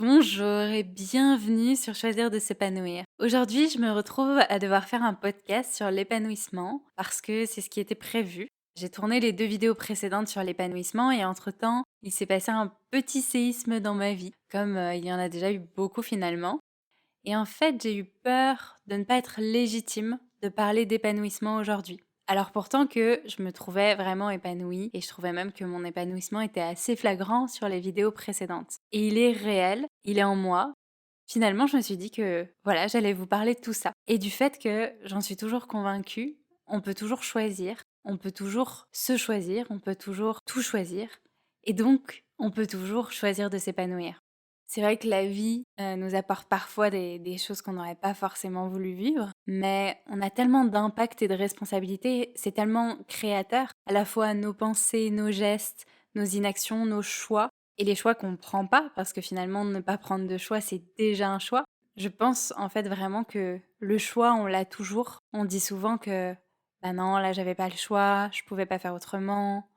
Bonjour et bienvenue sur Choisir de s'épanouir. Aujourd'hui, je me retrouve à devoir faire un podcast sur l'épanouissement parce que c'est ce qui était prévu. J'ai tourné les 2 vidéos précédentes sur l'épanouissement et entre-temps, il s'est passé un petit séisme dans ma vie, comme, il y en a déjà eu beaucoup finalement. Et en fait, j'ai eu peur de ne pas être légitime de parler d'épanouissement aujourd'hui. Alors pourtant que je me trouvais vraiment épanouie et je trouvais même que mon épanouissement était assez flagrant sur les vidéos précédentes. Et il est réel, il est en moi. Finalement, je me suis dit que voilà, j'allais vous parler de tout ça. Et du fait que j'en suis toujours convaincue, on peut toujours choisir, on peut toujours se choisir, on peut toujours tout choisir. Et donc, on peut toujours choisir de s'épanouir. C'est vrai que la vie, nous apporte parfois des choses qu'on n'aurait pas forcément voulu vivre, mais on a tellement d'impact et de responsabilités, c'est tellement créateur, à la fois nos pensées, nos gestes, nos inactions, nos choix et les choix qu'on ne prend pas, parce que finalement ne pas prendre de choix, c'est déjà un choix. Je pense en fait vraiment que le choix, on l'a toujours. On dit souvent que: «Bah non, là j'avais pas le choix, je pouvais pas faire autrement,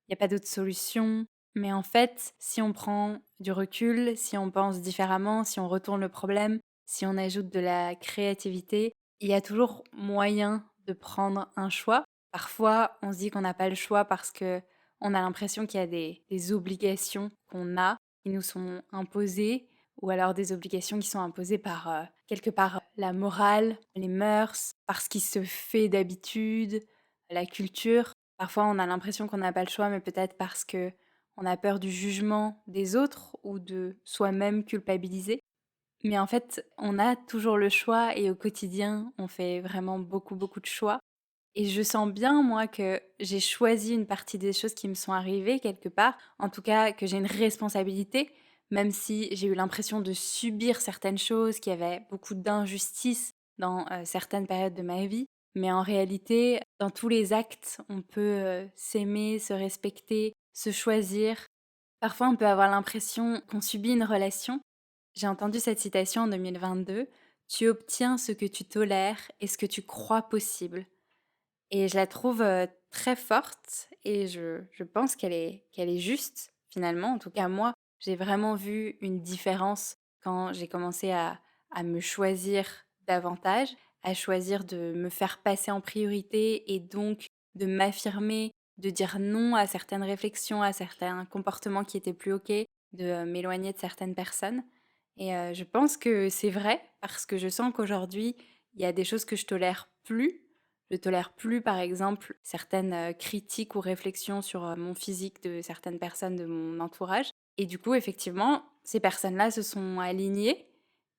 il y a pas d'autre solution». Mais en fait, si on prend du recul, si on pense différemment, si on retourne le problème, si on ajoute de la créativité, il y a toujours moyen de prendre un choix. Parfois, on se dit qu'on n'a pas le choix parce que on a l'impression qu'il y a des obligations qu'on a, qui nous sont imposées, ou alors des obligations qui sont imposées par, quelque part, la morale, les mœurs, par ce qui se fait d'habitude, la culture. Parfois, on a l'impression qu'on n'a pas le choix, mais peut-être parce que on a peur du jugement des autres ou de soi-même culpabiliser. Mais en fait, on a toujours le choix et au quotidien, on fait vraiment beaucoup, beaucoup de choix. Et je sens bien, moi, que j'ai choisi une partie des choses qui me sont arrivées quelque part. En tout cas, que j'ai une responsabilité, même si j'ai eu l'impression de subir certaines choses, qu'il y avait beaucoup d'injustice dans certaines périodes de ma vie. Mais en réalité, dans tous les actes, on peut s'aimer, se respecter, se choisir. Parfois, on peut avoir l'impression qu'on subit une relation. J'ai entendu cette citation en 2022. Tu obtiens ce que tu tolères et ce que tu crois possible. Et je la trouve, très forte et je pense qu'elle est juste, finalement. En tout cas, moi, j'ai vraiment vu une différence quand j'ai commencé à me choisir davantage, à choisir de me faire passer en priorité et donc de m'affirmer, de dire non à certaines réflexions, à certains comportements qui étaient plus OK, de, m'éloigner de certaines personnes et je pense que c'est vrai parce que je sens qu'aujourd'hui, il y a des choses que je tolère plus. Je tolère plus, par exemple, certaines, critiques ou réflexions sur, mon physique de certaines personnes de mon entourage et du coup, effectivement, ces personnes-là se sont alignées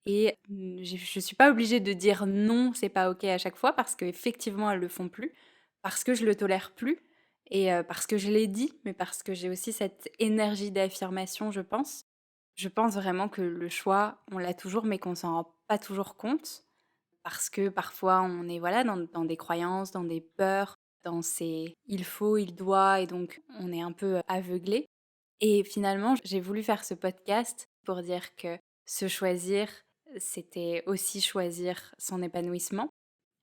et je suis pas obligée de dire: «Non, c'est pas OK» à chaque fois parce qu'effectivement, elles le font plus, parce que je le tolère plus et parce que je l'ai dit, mais parce que j'ai aussi cette énergie d'affirmation, je pense. Je pense vraiment que le choix, on l'a toujours, mais qu'on s'en rend pas toujours compte parce que parfois on est voilà dans des croyances, dans des peurs, dans ces «il faut», «il doit» et donc on est un peu, aveuglé et finalement j'ai voulu faire ce podcast pour dire que se choisir, c'était aussi choisir son épanouissement.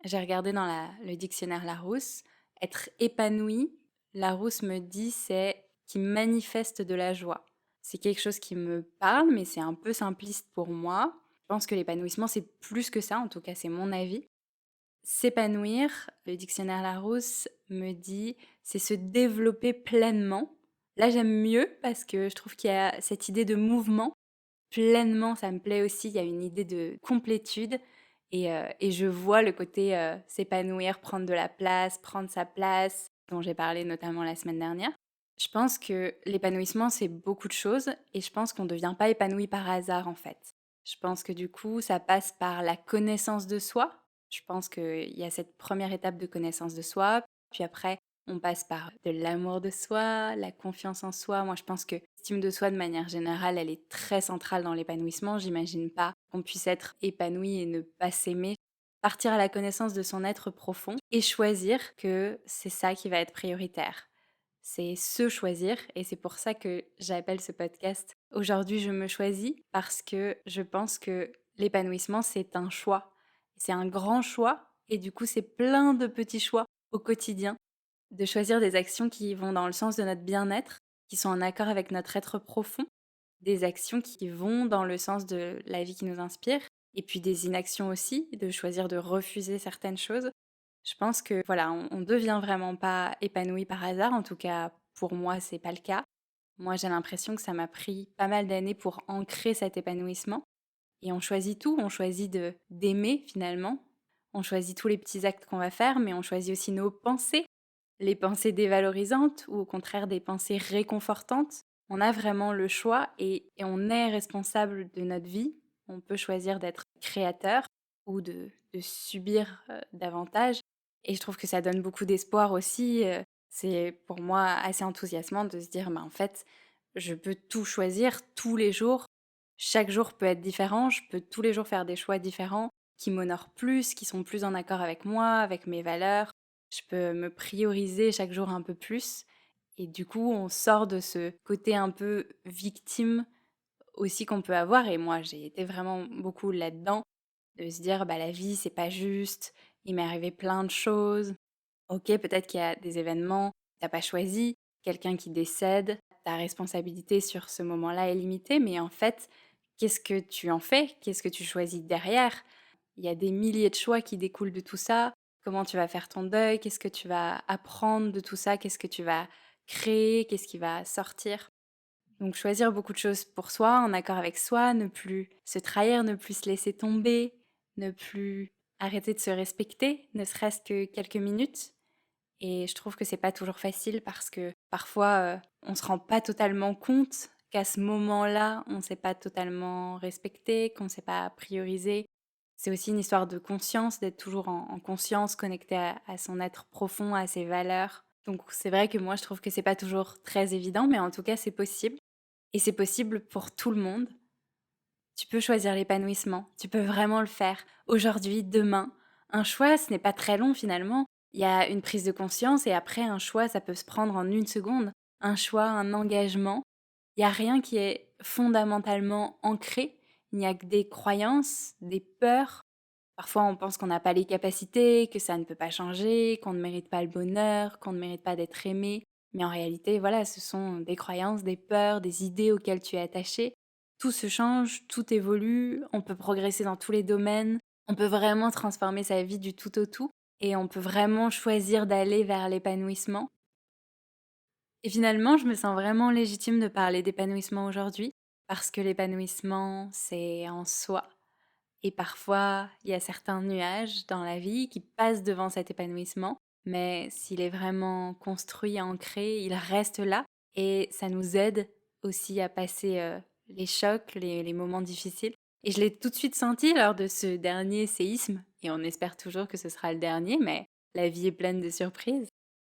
J'ai regardé dans la le dictionnaire Larousse, être épanoui, Larousse me dit c'est qui manifeste de la joie. C'est quelque chose qui me parle, mais c'est un peu simpliste pour moi. Je pense que l'épanouissement, c'est plus que ça, en tout cas, c'est mon avis. S'épanouir, le dictionnaire Larousse me dit, c'est se développer pleinement. Là, j'aime mieux parce que je trouve qu'il y a cette idée de mouvement. Pleinement, ça me plaît aussi, il y a une idée de complétude et je vois le côté, s'épanouir, prendre de la place, prendre sa place, dont j'ai parlé notamment la semaine dernière. Je pense que l'épanouissement, c'est beaucoup de choses et je pense qu'on ne devient pas épanoui par hasard, en fait. Je pense que du coup, ça passe par la connaissance de soi. Je pense qu'il y a cette première étape de connaissance de soi, puis après on passe par de l'amour de soi, la confiance en soi. Moi, je pense que l'estime de soi, de manière générale, elle est très centrale dans l'épanouissement. J'imagine pas qu'on puisse être épanoui et ne pas s'aimer. Partir à la connaissance de son être profond et choisir que c'est ça qui va être prioritaire. C'est se choisir et c'est pour ça que j'appelle ce podcast «Aujourd'hui je me choisis» parce que je pense que l'épanouissement, c'est un choix. C'est un grand choix et du coup, c'est plein de petits choix au quotidien de choisir des actions qui vont dans le sens de notre bien-être, qui sont en accord avec notre être profond des actions qui vont dans le sens de la vie qui nous inspire et puis des inactions aussi, de choisir de refuser certaines choses. Je pense que voilà, on devient vraiment pas épanoui par hasard, en tout cas pour moi, c'est pas le cas. Moi, j'ai l'impression que ça m'a pris pas mal d'années pour ancrer cet épanouissement et on choisit tout, on choisit de d'aimer finalement. On choisit tous les petits actes qu'on va faire, mais on choisit aussi nos pensées, les pensées dévalorisantes ou au contraire des pensées réconfortantes. On a vraiment le choix et on est responsable de notre vie. On peut choisir d'être créateur ou de subir davantage. Et je trouve que ça donne beaucoup d'espoir aussi. C'est pour moi assez enthousiasmant de se dire, bah, en fait, je peux tout choisir tous les jours. Chaque jour peut être différent. Je peux tous les jours faire des choix différents qui m'honorent plus, qui sont plus en accord avec moi, avec mes valeurs. Je peux me prioriser chaque jour un peu plus. Et du coup, on sort de ce côté un peu victime aussi qu'on peut avoir. Et moi, j'ai été vraiment beaucoup là-dedans, de se dire, bah, la vie, c'est pas juste. Il m'est arrivé plein de choses. Ok, peut-être qu'il y a des événements que t'as pas choisi, quelqu'un qui décède, ta responsabilité sur ce moment-là est limitée, mais en fait, qu'est-ce que tu en fais? Qu'est-ce que tu choisis derrière? Il y a des milliers de choix qui découlent de tout ça. Comment tu vas faire ton deuil? Qu'est-ce que tu vas apprendre de tout ça? Qu'est-ce que tu vas créer? Qu'est-ce qui va sortir? Donc choisir beaucoup de choses pour soi, en accord avec soi, ne plus se trahir, ne plus se laisser tomber, ne plus arrêter de se respecter, ne serait-ce que quelques minutes. Et je trouve que c'est pas toujours facile parce que parfois on se rend pas totalement compte qu'à ce moment-là, on s'est pas totalement respecté, qu'on s'est pas priorisé. C'est aussi une histoire de conscience, d'être toujours en conscience, connecté à son être profond, à ses valeurs. Donc c'est vrai que moi je trouve que c'est pas toujours très évident, mais en tout cas c'est possible. Et c'est possible pour tout le monde. Tu peux choisir l'épanouissement, tu peux vraiment le faire. Aujourd'hui, demain. Un choix, ce n'est pas très long finalement. Il y a une prise de conscience et après un choix, ça peut se prendre en une seconde. Un choix, un engagement. Il n'y a rien qui est fondamentalement ancré. Il n'y a que des croyances, des peurs. Parfois, on pense qu'on n'a pas les capacités, que ça ne peut pas changer, qu'on ne mérite pas le bonheur, qu'on ne mérite pas d'être aimé. Mais en réalité, voilà, ce sont des croyances, des peurs, des idées auxquelles tu es attaché. Tout se change, tout évolue, on peut progresser dans tous les domaines, on peut vraiment transformer sa vie du tout au tout, et on peut vraiment choisir d'aller vers l'épanouissement. Et finalement, je me sens vraiment légitime de parler d'épanouissement aujourd'hui, parce que l'épanouissement, c'est en soi. Et parfois, il y a certains nuages dans la vie qui passent devant cet épanouissement, mais s'il est vraiment construit, ancré, il reste là et ça nous aide aussi à passer les chocs, les moments difficiles. Et je l'ai tout de suite senti lors de ce dernier séisme, et on espère toujours que ce sera le dernier, mais la vie est pleine de surprises.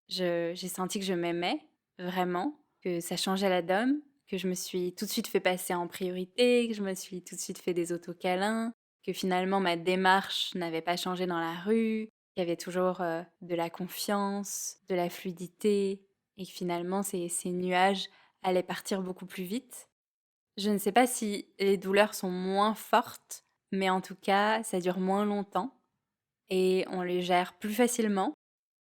J'ai senti que je m'aimais vraiment, que ça changeait la donne, que je me suis tout de suite fait passer en priorité, que je me suis tout de suite fait des autocâlins, que finalement ma démarche n'avait pas changé dans la rue, qu'il y avait toujours de la confiance, de la fluidité, et que finalement ces nuages allaient partir beaucoup plus vite. Je ne sais pas si les douleurs sont moins fortes, mais en tout cas, ça dure moins longtemps et on les gère plus facilement.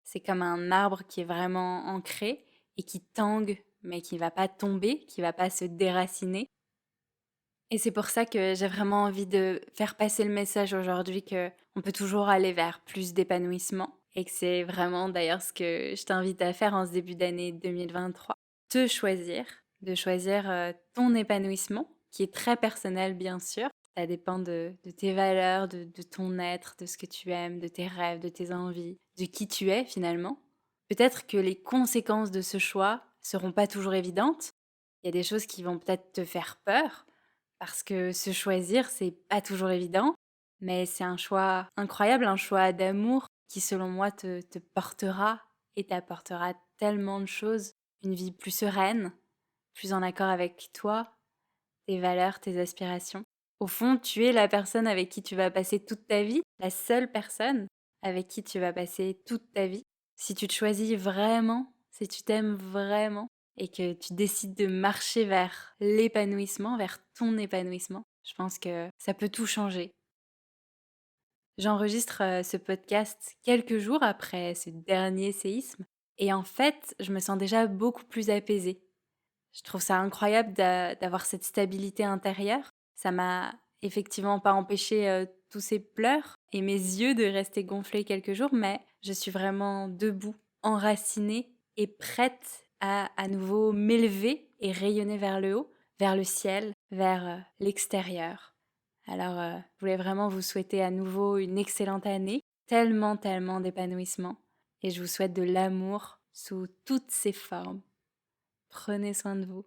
C'est comme un arbre qui est vraiment ancré et qui tangue, mais qui ne va pas tomber, qui ne va pas se déraciner. Et c'est pour ça que j'ai vraiment envie de faire passer le message aujourd'hui que on peut toujours aller vers plus d'épanouissement et que c'est vraiment d'ailleurs ce que je t'invite à faire en ce début d'année 2023. Te choisir, de choisir ton épanouissement, qui est très personnel bien sûr. Ça dépend de tes valeurs, de ton être, de ce que tu aimes, de tes rêves, de tes envies, de qui tu es finalement. Peut-être que les conséquences de ce choix seront pas toujours évidentes. Il y a des choses qui vont peut-être te faire peur, parce que se choisir, c'est pas toujours évident, mais c'est un choix incroyable, un choix d'amour qui, selon moi, te portera et t'apportera tellement de choses. Une vie plus sereine, plus en accord avec toi, tes valeurs, tes aspirations. Au fond, tu es la personne avec qui tu vas passer toute ta vie, la seule personne avec qui tu vas passer toute ta vie. Si tu te choisis vraiment, si tu t'aimes vraiment et que tu décides de marcher vers l'épanouissement, vers ton épanouissement, je pense que ça peut tout changer. J'enregistre ce podcast quelques jours après ce dernier séisme et en fait, je me sens déjà beaucoup plus apaisée. Je trouve ça incroyable d'avoir cette stabilité intérieure. Ça m'a effectivement pas empêché tous ces pleurs et mes yeux de rester gonflés quelques jours, mais je suis vraiment debout, enracinée et prête à nouveau m'élever et rayonner vers le haut, vers le ciel, vers l'extérieur. Alors, je voulais vraiment vous souhaiter à nouveau une excellente année, tellement, tellement d'épanouissement, et je vous souhaite de l'amour sous toutes ses formes. Prenez soin de vous.